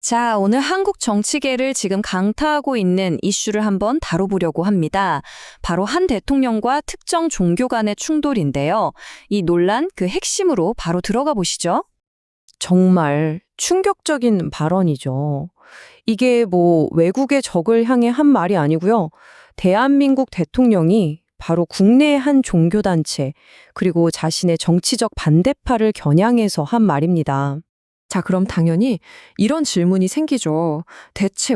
자, 오늘 한국 정치계를 지금 강타하고 있는 이슈를 한번 다뤄보려고 합니다. 바로 한 대통령과 특정 종교 간의 충돌인데요. 이 논란 그 핵심으로 바로 들어가 보시죠. 정말 충격적인 발언이죠. 이게 뭐 외국의 적을 향해 한 말이 아니고요. 대한민국 대통령이 바로 국내의 한 종교단체, 그리고 자신의 정치적 반대파를 겨냥해서 한 말입니다. 자, 그럼 당연히 이런 질문이 생기죠. 대체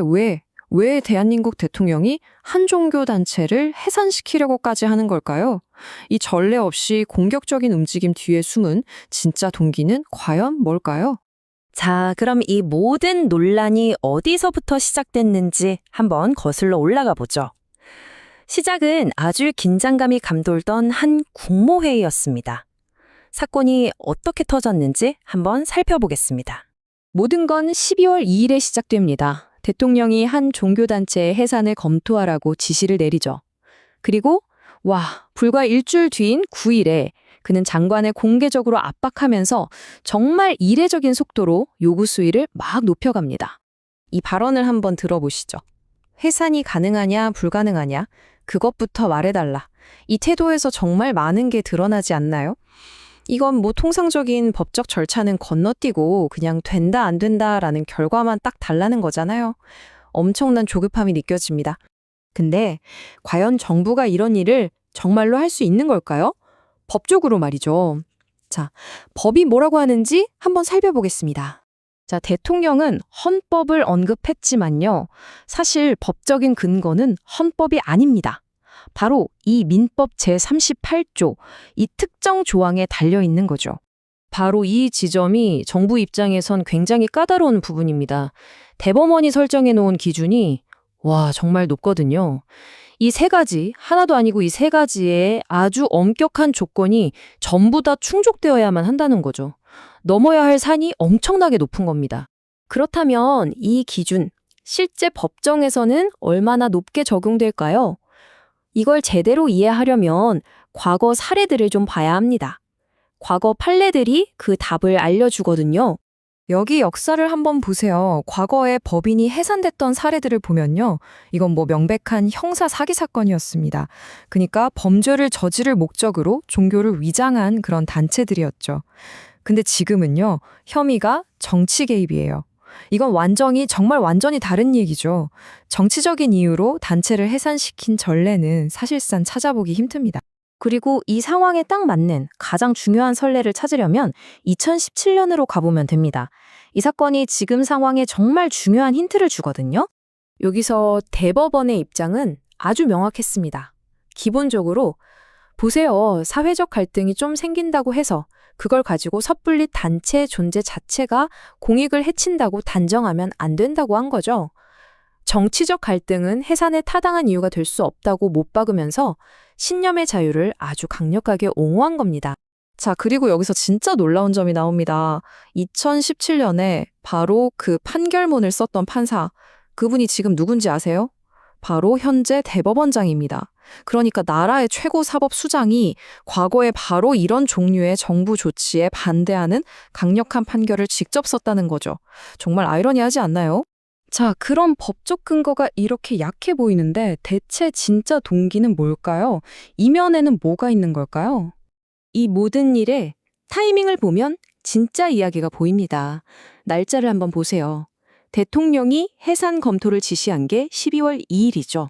왜 대한민국 대통령이 한 종교단체를 해산시키려고까지 하는 걸까요? 이 전례 없이 공격적인 움직임 뒤에 숨은 진짜 동기는 과연 뭘까요? 자, 그럼 이 모든 논란이 어디서부터 시작됐는지 한번 거슬러 올라가 보죠. 시작은 아주 긴장감이 감돌던 한 국무회의였습니다. 사건이 어떻게 터졌는지 한번 살펴보겠습니다. 모든 건 12월 2일에 시작됩니다. 대통령이 한 종교단체의 해산을 검토하라고 지시를 내리죠. 그리고 불과 일주일 뒤인 9일에 그는 장관을 공개적으로 압박하면서 정말 이례적인 속도로 요구 수위를 막 높여갑니다. 이 발언을 한번 들어보시죠. 해산이 가능하냐 불가능하냐 그것부터 말해달라. 이 태도에서 정말 많은 게 드러나지 않나요? 이건 뭐 통상적인 법적 절차는 건너뛰고 그냥 된다 안 된다라는 결과만 딱 달라는 거잖아요. 엄청난 조급함이 느껴집니다. 근데 과연 정부가 이런 일을 정말로 할 수 있는 걸까요? 법적으로 말이죠. 자, 법이 뭐라고 하는지 한번 살펴보겠습니다. 자, 대통령은 헌법을 언급했지만요. 사실 법적인 근거는 헌법이 아닙니다. 바로 이 민법 제38조, 이 특정 조항에 달려 있는 거죠. 바로 이 지점이 정부 입장에선 굉장히 까다로운 부분입니다. 대법원이 설정해 놓은 기준이 정말 높거든요. 이 세 가지, 하나도 아니고 이 세 가지의 아주 엄격한 조건이 전부 다 충족되어야만 한다는 거죠. 넘어야 할 산이 엄청나게 높은 겁니다. 그렇다면 이 기준, 실제 법정에서는 얼마나 높게 적용될까요? 이걸 제대로 이해하려면 과거 사례들을 좀 봐야 합니다. 과거 판례들이 그 답을 알려주거든요. 여기 역사를 한번 보세요. 과거에 법인이 해산됐던 사례들을 보면요. 이건 뭐 명백한 형사 사기 사건이었습니다. 그러니까 범죄를 저지를 목적으로 종교를 위장한 그런 단체들이었죠. 근데 지금은요. 혐의가 정치 개입이에요. 이건 정말 완전히 다른 얘기죠. 정치적인 이유로 단체를 해산시킨 전례는 사실상 찾아보기 힘듭니다. 그리고 이 상황에 딱 맞는 가장 중요한 선례를 찾으려면 2017년으로 가보면 됩니다. 이 사건이 지금 상황에 정말 중요한 힌트를 주거든요. 여기서 대법원의 입장은 아주 명확했습니다. 기본적으로 보세요. 사회적 갈등이 좀 생긴다고 해서 그걸 가지고 섣불리 단체 존재 자체가 공익을 해친다고 단정하면 안 된다고 한 거죠. 정치적 갈등은 해산에 타당한 이유가 될 수 없다고 못 박으면서 신념의 자유를 아주 강력하게 옹호한 겁니다. 자, 그리고 여기서 진짜 놀라운 점이 나옵니다. 2017년에 바로 그 판결문을 썼던 판사, 그분이 지금 누군지 아세요? 바로 현재 대법원장입니다. 그러니까 나라의 최고 사법 수장이 과거에 바로 이런 종류의 정부 조치에 반대하는 강력한 판결을 직접 썼다는 거죠. 정말 아이러니하지 않나요? 자, 그럼 법적 근거가 이렇게 약해 보이는데 대체 진짜 동기는 뭘까요? 이면에는 뭐가 있는 걸까요? 이 모든 일의 타이밍을 보면 진짜 이야기가 보입니다. 날짜를 한번 보세요. 대통령이 해산 검토를 지시한 게 12월 2일이죠.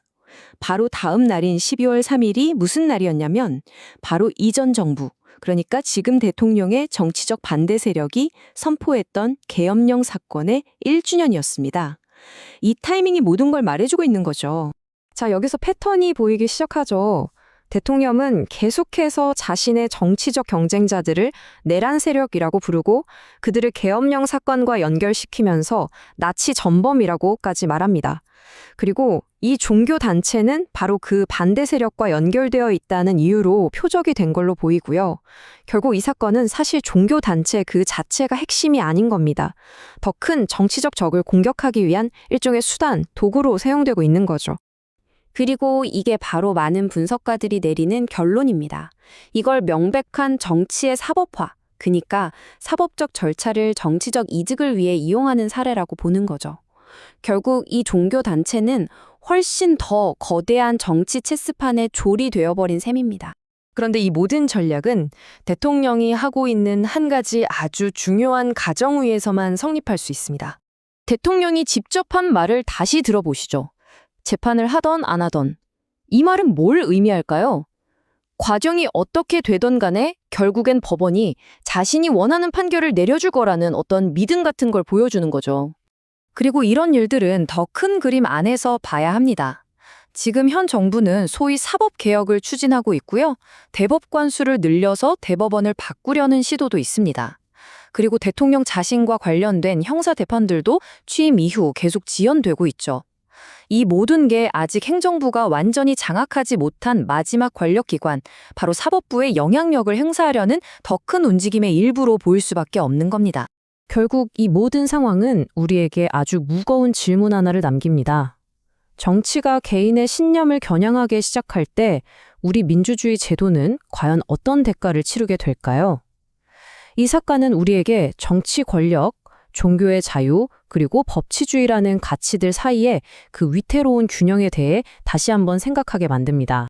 바로 다음 날인 12월 3일이 무슨 날이었냐면 바로 이전 정부, 그러니까 지금 대통령의 정치적 반대 세력이 선포했던 계엄령 사건의 1주년이었습니다. 이 타이밍이 모든 걸 말해주고 있는 거죠. 자, 여기서 패턴이 보이기 시작하죠. 대통령은 계속해서 자신의 정치적 경쟁자들을 내란 세력이라고 부르고 그들을 계엄령 사건과 연결시키면서 나치 전범이라고까지 말합니다. 그리고 이 종교 단체는 바로 그 반대 세력과 연결되어 있다는 이유로 표적이 된 걸로 보이고요. 결국 이 사건은 사실 종교 단체 그 자체가 핵심이 아닌 겁니다. 더 큰 정치적 적을 공격하기 위한 일종의 수단, 도구로 사용되고 있는 거죠. 그리고 이게 바로 많은 분석가들이 내리는 결론입니다. 이걸 명백한 정치의 사법화, 그니까 사법적 절차를 정치적 이득을 위해 이용하는 사례라고 보는 거죠. 결국 이 종교 단체는 훨씬 더 거대한 정치 체스판에 졸이 되어버린 셈입니다. 그런데 이 모든 전략은 대통령이 하고 있는 한 가지 아주 중요한 가정 위에서만 성립할 수 있습니다. 대통령이 직접 한 말을 다시 들어보시죠. 재판을 하던 안 하던. 이 말은 뭘 의미할까요? 과정이 어떻게 되던 간에 결국엔 법원이 자신이 원하는 판결을 내려줄 거라는 어떤 믿음 같은 걸 보여주는 거죠. 그리고 이런 일들은 더 큰 그림 안에서 봐야 합니다. 지금 현 정부는 소위 사법개혁을 추진하고 있고요. 대법관 수를 늘려서 대법원을 바꾸려는 시도도 있습니다. 그리고 대통령 자신과 관련된 형사 재판들도 취임 이후 계속 지연되고 있죠. 이 모든 게 아직 행정부가 완전히 장악하지 못한 마지막 권력기관, 바로 사법부의 영향력을 행사하려는 더 큰 움직임의 일부로 보일 수밖에 없는 겁니다. 결국 이 모든 상황은 우리에게 아주 무거운 질문 하나를 남깁니다. 정치가 개인의 신념을 겨냥하게 시작할 때 우리 민주주의 제도는 과연 어떤 대가를 치르게 될까요? 이 사건은 우리에게 정치 권력, 종교의 자유, 그리고 법치주의라는 가치들 사이에 그 위태로운 균형에 대해 다시 한번 생각하게 만듭니다.